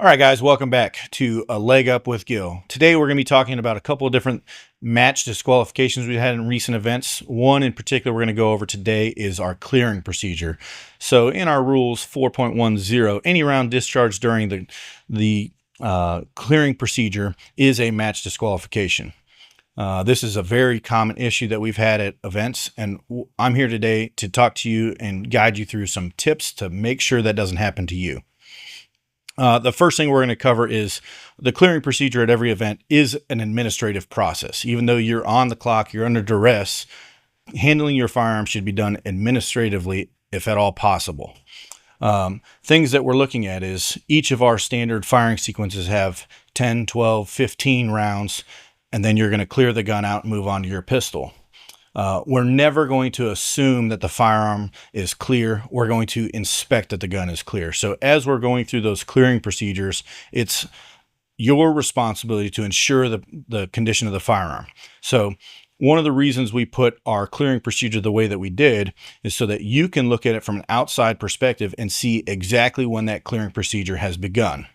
All right, guys, welcome back to A Leg Up with Gill. Today, we're going to be talking about a couple of different match disqualifications we've had in recent events. One in particular we're going to go over today is our clearing procedure. So in our rules 4.10, any round discharged during the clearing procedure is a match disqualification. This is a very common issue that we've had at events, and I'm here today to talk to you and guide you through some tips to make sure that doesn't happen to you. The first thing we're going to cover is the clearing procedure at every event is an administrative process. Even though you're on the clock, you're under duress, handling your firearm should be done administratively, if at all possible. Things that we're looking at is each of our standard firing sequences have 10, 12, 15 rounds, and then you're going to clear the gun out and move on to your pistol. We're never going to assume that the firearm is clear. We're going to inspect that the gun is clear. So as we're going through those clearing procedures, it's your responsibility to ensure the condition of the firearm. So one of the reasons we put our clearing procedure the way that we did is so that you can look at it from an outside perspective and see exactly when that clearing procedure has begun.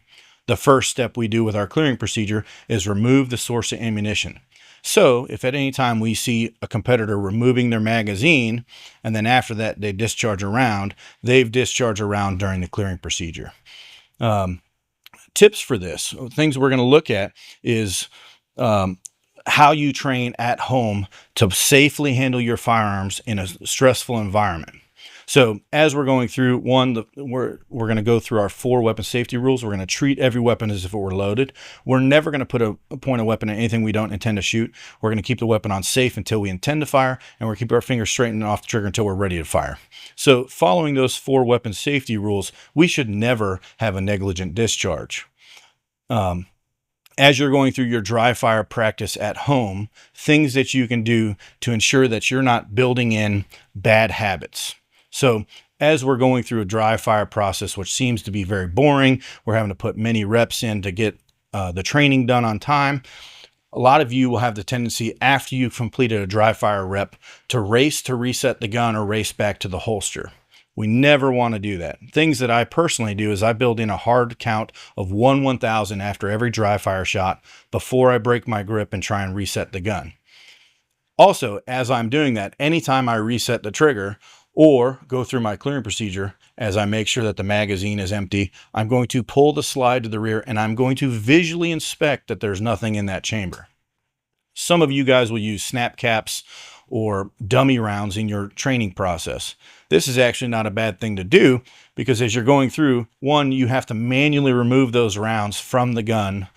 The first step we do with our clearing procedure is remove the source of ammunition. So if at any time we see a competitor removing their magazine, and then after that they discharge a round, they've discharged a round during the clearing procedure. Tips for this, things we're going to look at is how you train at home to safely handle your firearms in a stressful environment. So as we're going through we're going to go through our 4 weapon safety rules. We're going to treat every weapon as if it were loaded. We're never going to put a point a weapon at anything we don't intend to shoot. We're going to keep the weapon on safe until we intend to fire, and we're going to keep our fingers straight and off the trigger until we're ready to fire. So following those 4 weapon safety rules, we should never have a negligent discharge. As you're going through your dry fire practice at home, things that you can do to ensure that you're not building in bad habits. So as we're going through a dry fire process, which seems to be very boring, we're having to put many reps in to get the training done on time. A lot of you will have the tendency after you've completed a dry fire rep to race to reset the gun or race back to the holster. We never want to do that. Things that I personally do is I build in a hard count of 1/1000 after every dry fire shot before I break my grip and try and reset the gun. Also, as I'm doing that, anytime I reset the trigger or go through my clearing procedure, as I make sure that the magazine is empty, I'm going to pull the slide to the rear and I'm going to visually inspect that there's nothing in that chamber. Some of you guys will use snap caps or dummy rounds in your training process. This is actually not a bad thing to do because as you're going through, one, you have to manually remove those rounds from the gun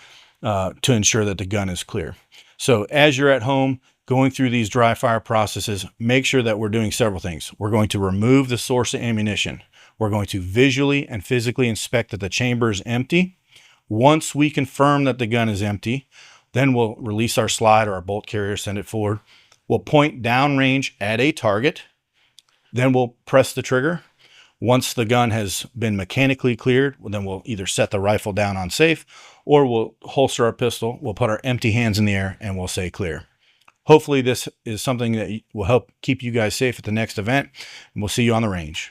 to ensure that the gun is clear. So as you're at home, going through these dry fire processes, make sure that we're doing several things. We're going to remove the source of ammunition. We're going to visually and physically inspect that the chamber is empty. Once we confirm that the gun is empty, then we'll release our slide or our bolt carrier, send it forward. We'll point downrange at a target. Then we'll press the trigger. Once the gun has been mechanically cleared, then we'll either set the rifle down on safe or we'll holster our pistol. We'll put our empty hands in the air and we'll say clear. Hopefully this is something that will help keep you guys safe at the next event, and we'll see you on the range.